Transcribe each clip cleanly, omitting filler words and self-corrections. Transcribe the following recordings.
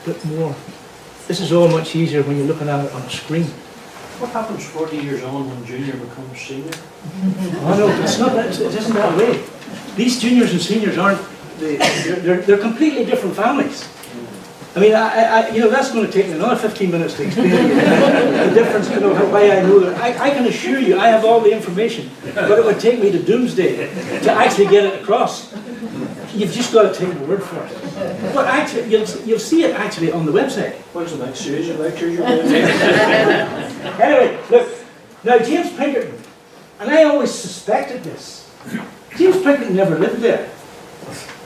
bit more. This is all much easier when you're looking at it on a screen. What happens 40 years on when junior becomes senior? Oh no, it's not. It isn't that way. These juniors and seniors aren't. They're completely different families. I mean, you know, that's going to take me another 15 minutes to explain to you the difference. You know, why I know that. I can assure you, I have all the information, but it would take me to doomsday to actually get it across. You've just got to take my word for it. But actually, you'll see it actually on the website. What's the next series of lectures you're going to take? Anyway, look, now James Pinkerton, and I always suspected this. James Pinkerton never lived there.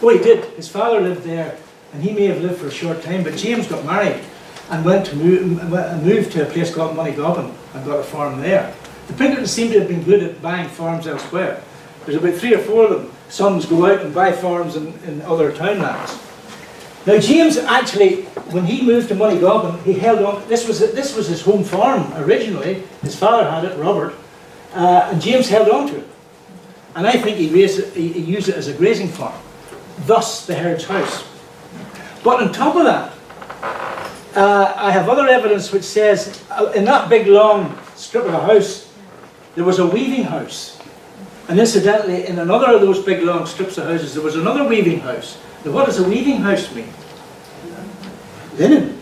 Oh, he did. His father lived there, and he may have lived for a short time, but James got married and moved to a place called Moneygobbin and got a farm there. The Pinkertons seem to have been good at buying farms elsewhere. There's about 3 or 4 of them. Sons go out and buy farms in other townlands. Now James actually, when he moved to Moneygobbin, he held on. This was his home farm originally. His father had it, Robert, and James held on to it. And I think he used it as a grazing farm. Thus the Herd's House. But on top of that, I have other evidence which says in that big long strip of a house, there was a weaving house. And incidentally, in another of those big long strips of houses, there was another weaving house. Now what does a weaving house mean? Linen.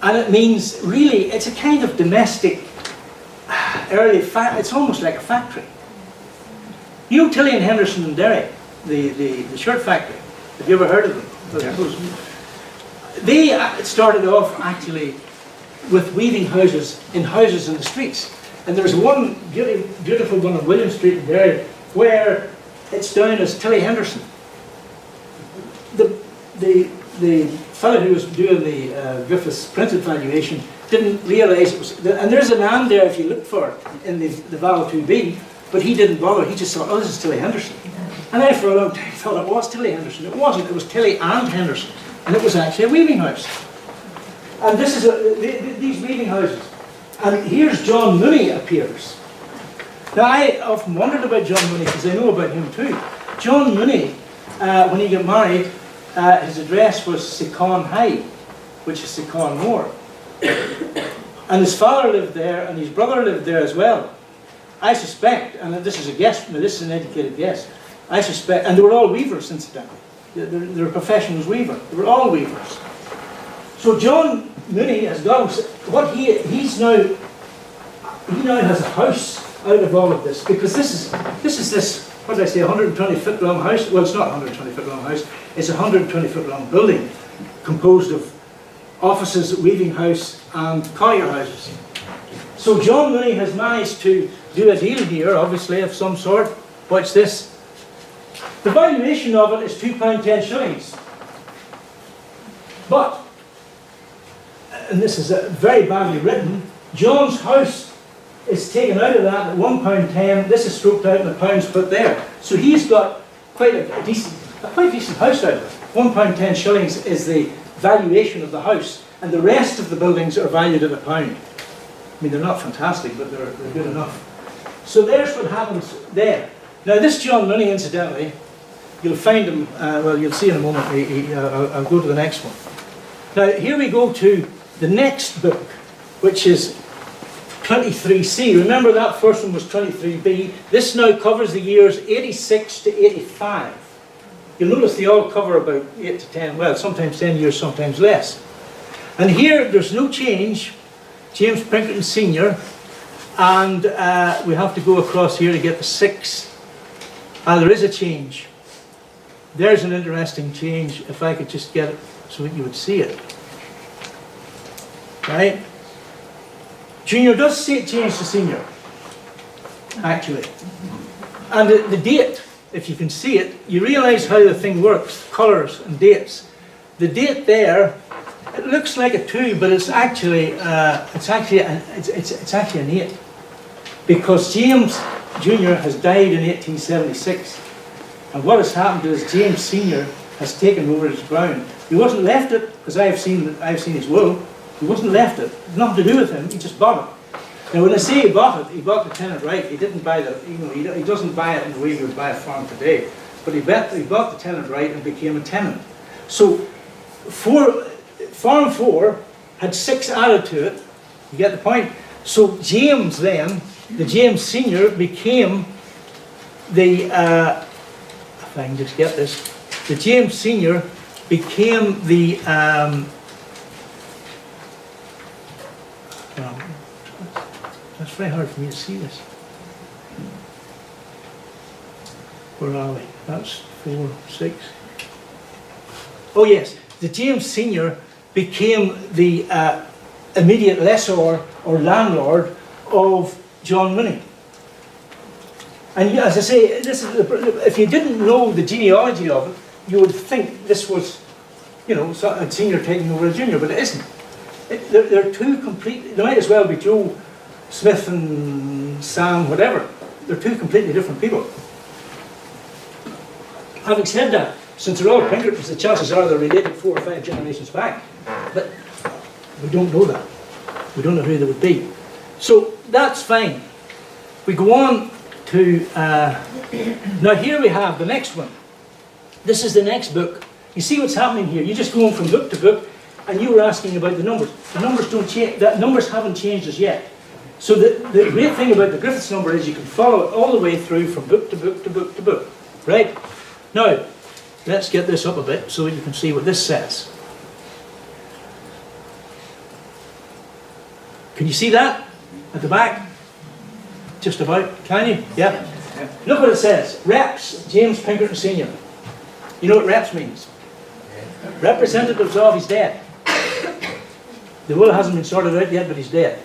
And it means, really, it's a kind of domestic, it's almost like a factory. You know Tilly and Henderson and Derry, the shirt factory? Have you ever heard of them? Yeah. They started off actually with weaving houses in the streets. And there's one beautiful one on William Street in Derry where it's down as Tilly Henderson. The fellow who was doing the Griffith's printed valuation didn't realise it was, and there's an and there if you look for it in the Val 2B, but he didn't bother. He just thought, oh, this is Tilly Henderson. And I for a long time thought it was Tilly Henderson. It wasn't. It was Tilly and Henderson, and it was actually a weaving house. And this is these weaving houses. And here's John Mooney appears. Now I often wondered about John Mooney because I know about him too. John Mooney, when he got married, his address was Secon High, which is Secon Moor. And his father lived there and his brother lived there as well. I suspect, and this is a guess, this is an educated guess, I suspect, and they were all weavers incidentally. Their profession was weaver. They were all weavers. So John Mooney has got what he now has a house out of all of this, because this is what did I say, 120 foot long house. Well, it's not a 120 foot long house, it's a 120 foot long building composed of offices, weaving house and collier houses. So John Mooney has managed to do a deal here, obviously of some sort. Watch this. The valuation of it is £2.10 shillings. But, and this is very badly written, John's house is taken out of that at £1.10. This is stroked out and £1 put there. So he's got quite a decent house out of it. £1.10 shillings is the valuation of the house, and the rest of the buildings are valued at £1. I mean, they're not fantastic, but they're good enough. So there's what happens there. Now this John Mooney, incidentally, you'll find him, well, you'll see in a moment. I'll go to the next one. Now here we go to the next book, which is 23C. Remember that first one was 23B. This now covers the years 86 to 85. You'll notice they all cover about 8 to 10, well, sometimes 10 years, sometimes less. And here there's no change. James Pinkerton Sr. And we have to go across here to get the 6. There is a change. There's an interesting change, if I could just get it so that you would see it. Right? Junior does see it change to senior, actually. And the date, if you can see it, you realise how the thing works, colours and dates. The date there, it looks like a 2, but it's actually an 8, because James Junior has died in 1876, and what has happened is James Senior has taken over his ground. He wasn't left it, because I've seen his will. He wasn't left it. Nothing to do with him. He just bought it. Now, when I say he bought it, he bought the tenant right. He didn't buy the, he doesn't buy it in the way you would buy a farm today. But he bought the tenant right and became a tenant. So, Farm 4 had 6 added to it. You get the point? So James then, the James Senior, became the, if I can just get this, the James Senior became the, that's very hard for me to see this. Where are we? That's 4, 6. Oh yes, the James Senior became the immediate lessor or landlord of John Winnie. And as I say, this is if you didn't know the genealogy of it, you would think this was, you know, a senior taking over a junior, but it isn't. They're two complete. They might as well be Joe Smith and Sam, whatever. They're two completely different people. Having said that, since they're all Pinkertons, the chances are they're related 4 or 5 generations back. But we don't know that. We don't know who they would be. So that's fine. We go on to, now here we have the next one. This is the next book. You see what's happening here. You're just going from book to book, and you were asking about the numbers. The numbers don't change. The numbers haven't changed as yet. So the great thing about the Griffiths number is you can follow it all the way through from book to book to book to book. Right? Now, let's get this up a bit so you can see what this says. Can you see that at the back? Just about. Can you? Yeah. Look what it says. Reps, James Pinkerton Senior. You know what reps means? Representatives of, he's dead. The will hasn't been sorted out yet, but he's dead.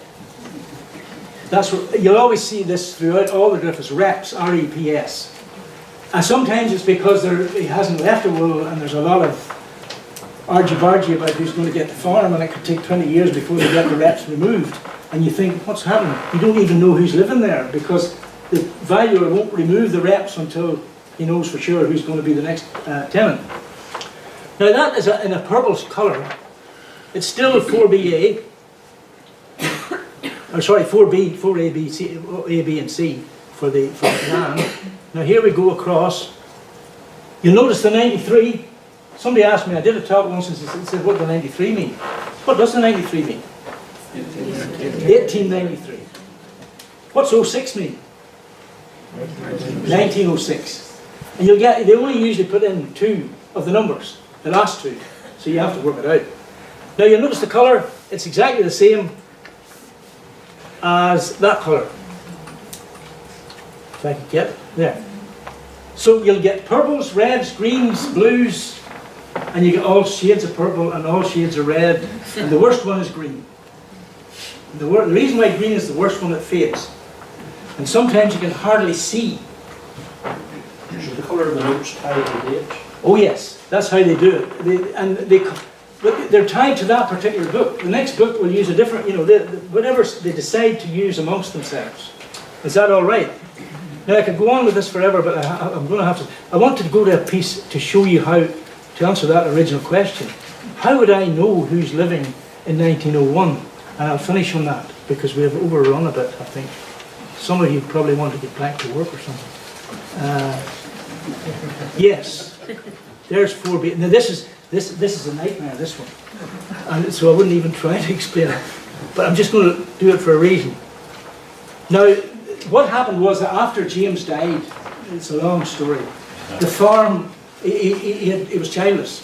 That's what, you'll always see this throughout all the Griffiths. Reps, R-E-P-S. And sometimes it's because he hasn't left a will and there's a lot of argy-bargy about who's going to get the farm, and it could take 20 years before they get the reps removed. And you think, what's happening? You don't even know who's living there because the valuer won't remove the reps until he knows for sure who's going to be the next tenant. Now that is in a purple colour. It's still a 4BA. Or sorry, 4B, 4A, B, C, A, B and C for the land. Now here we go across. You'll notice the 93. Somebody asked me, I did a talk once and said, what does the 93 mean? What does the 93 mean? 1893. What's 06 mean? 1906. And you'll get, they only usually put in 2 of the numbers, the last 2. So you have to work it out. Now you'll notice the colour, it's exactly the same as that colour. If I could get it, there. So you'll get purples, reds, greens, blues, and you get all shades of purple and all shades of red, and the worst one is green. The reason why green is the worst one, it fades. And sometimes you can hardly see. So the colour of the notes tied to the date? Oh yes, that's how they do it. But they're tied to that particular book. The next book will use a different, you know, whatever they decide to use amongst themselves. Is that all right? Now I could go on with this forever, but I'm going to have to. I want to go to a piece to show you how to answer that original question. How would I know who's living in 1901? And I'll finish on that because we have overrun a bit, I think. Some of you probably want to get back to work or something. Yes, there's 4B. Now this is a nightmare, this one. And so I wouldn't even try to explain it. But I'm just going to do it for a reason. Now, what happened was that after James died, it's a long story, the farm, he was childless.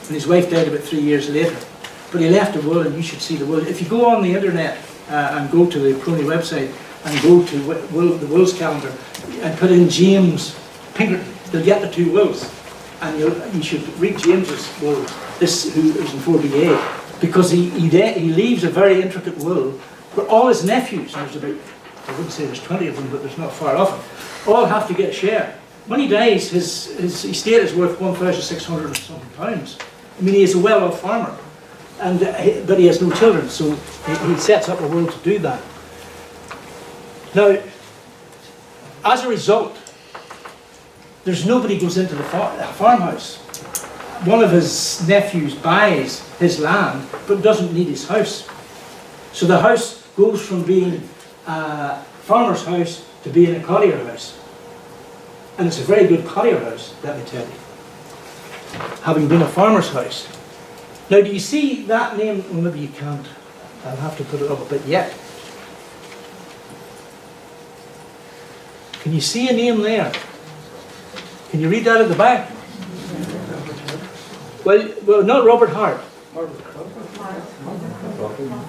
And his wife died about 3 years later. But he left a will, and you should see the will. If you go on the internet and go to the PRONI website and go to the wills calendar and put in James Pinkerton, you'll get the 2 wills. And you should read James's will, this who is in 4BA, because he leaves a very intricate will where all his nephews, and there's about, I wouldn't say there's 20 of them, but there's not far off, all have to get a share. When he dies, his estate is worth £1,600 and something pounds. I mean, he is a well-off farmer, but he has no children, so he sets up a will to do that. Now, as a result, there's nobody goes into the farmhouse. One of his nephews buys his land, but doesn't need his house. So the house goes from being a farmer's house to being a collier house. And it's a very good collier house, let me tell you. Having been a farmer's house. Now, do you see that name? Well, maybe you can't. I'll have to put it up a bit yet. Can you see a name there? Can you read that at the back? Well, not Robert Hart.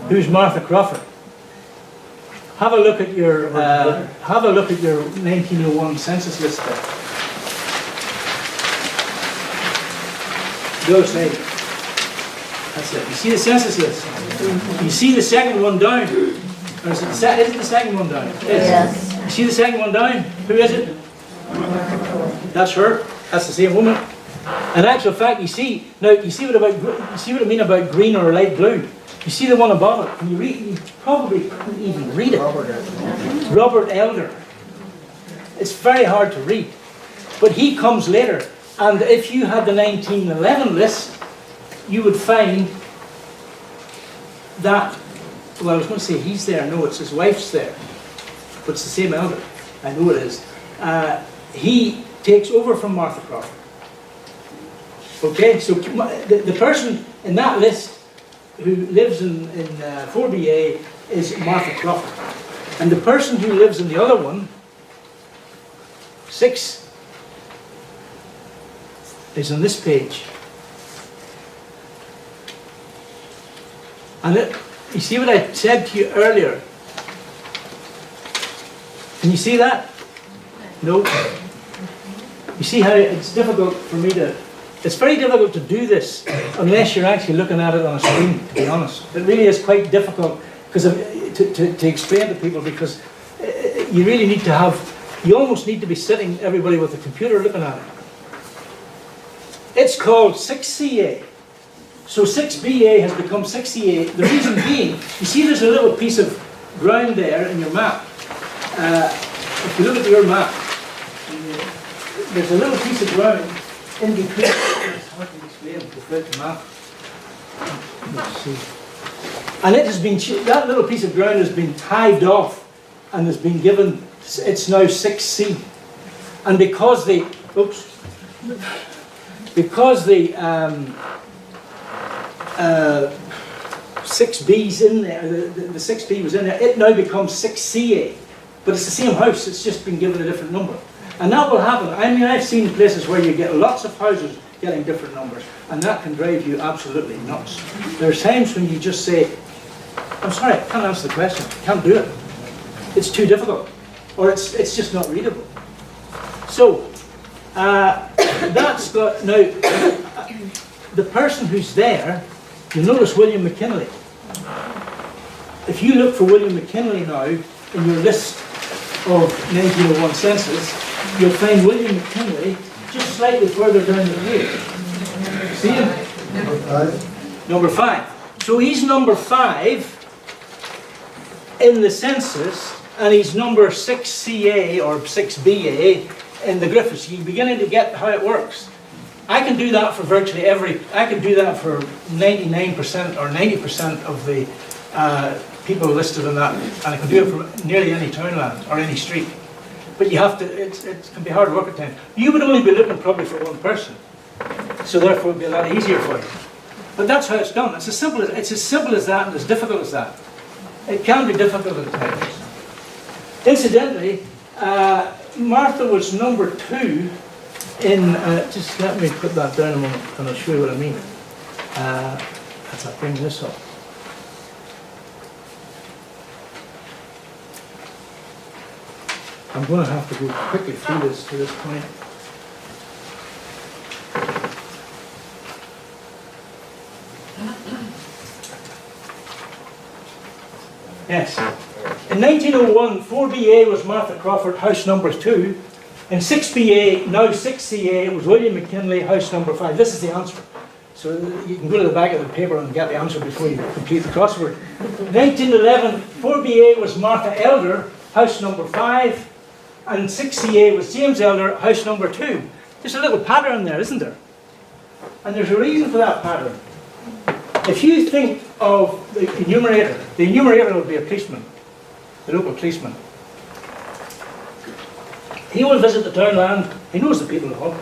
Who's Martha Crawford? Have a look at your 1901 census list there. Go say. That's it. You see the census list? You see the second one down? Or is it the second one down? Yes. You see the second one down? Who is it? That's her. That's the same woman. In actual fact, you see what I mean about green or light blue. You see the one above it. Can you read? You probably couldn't even read it. Robert Elder. It's very hard to read, but he comes later. And if you had the 1911 list, you would find that. Well, I was going to say he's there. No, it's his wife's there, but it's the same elder. I know it is. He takes over from Martha Crawford. Okay, so the person in that list who lives in 4BA is Martha Crawford. And the person who lives in the other one, 6, is on this page. And you see what I said to you earlier? Can you see that? No. You see how it's difficult for me to... It's very difficult to do this unless you're actually looking at it on a screen, to be honest. It really is quite difficult because to explain to people, because you really need to have... You almost need to be sitting, everybody, with a computer looking at it. It's called 6CA. So 6BA has become 6CA. The reason being, you see there's a little piece of ground there in your map. If you look at your map, there's a little piece of ground in between. It's hard to explain without the map. Let's see. And it has been, that little piece of ground has been hived off and has been given, it's now 6C. And because the 6B's in there, the 6B was in there, it now becomes 6CA. But it's the same house, it's just been given a different number. And that will happen. I mean, I've seen places where you get lots of houses getting different numbers, and that can drive you absolutely nuts. There's times when you just say, I'm sorry, I can't answer the question, I can't do it. It's too difficult, or it's just not readable. So, that's got, now, the person who's there, you'll notice William McKinley. If you look for William McKinley now in your list of 1901 census, you'll find William McKinley just slightly further down the page. See him? Number 5. So he's number 5 in the census, and he's number 6CA or 6BA in the Griffiths. You're beginning to get how it works. I can do that for virtually I can do that for 99% or 90% of the people listed in that, and I can do it for nearly any townland or any street. But you have to, it can be hard work at times. You would only be looking probably for one person, so therefore it would be a lot easier for you. But that's how it's done. It's as simple as that and as difficult as that. It can be difficult at times. Incidentally, Martha was number 2 in, just let me put that down a moment and I'll show you what I mean. As I bring this up. I'm going to have to go quickly through this to this point. Yes. In 1901, 4BA was Martha Crawford, house number 2. In 6BA, now 6CA, was William McKinley, house number 5. This is the answer. So you can go to the back of the paper and get the answer before you complete the crossword. In 1911, 4BA was Martha Elder, house number 5. And 6CA was James Elder, house number 2. There's a little pattern there, isn't there? And there's a reason for that pattern. If you think of the enumerator will be a policeman, the local policeman. He will visit the townland, he knows the people at home.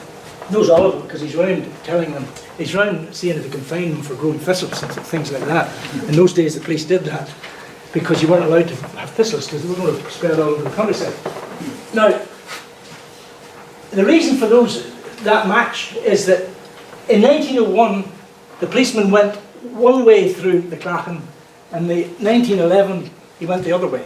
knows all of them because he's round telling them, he's round seeing if he can find them for growing thistles and things like that. In those days the police did that because you weren't allowed to have thistles because they were going to spread all over the countryside. Now, the reason for that match is that in 1901 the policeman went one way through the Clachan, and in 1911 he went the other way.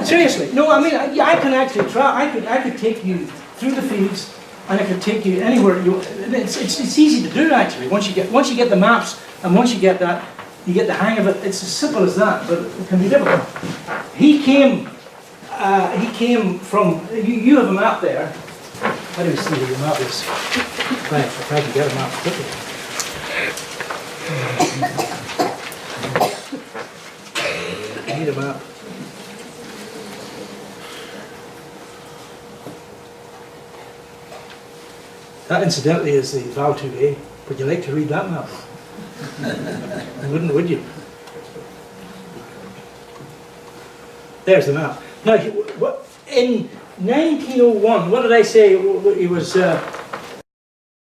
Seriously, no, I mean, I can actually try. I could take you through the fields, and I could take you anywhere you. It's easy to do actually. Once you get the maps, and once you get that, you get the hang of it. It's as simple as that, but it can be difficult. He came from. You have a map there. Let me see where your map is. If I can get a map quickly. I need a map. That incidentally is the Val 2A. Would you like to read that map? Wouldn't, would you? There's the map. Now, in 1901, what did I say? He was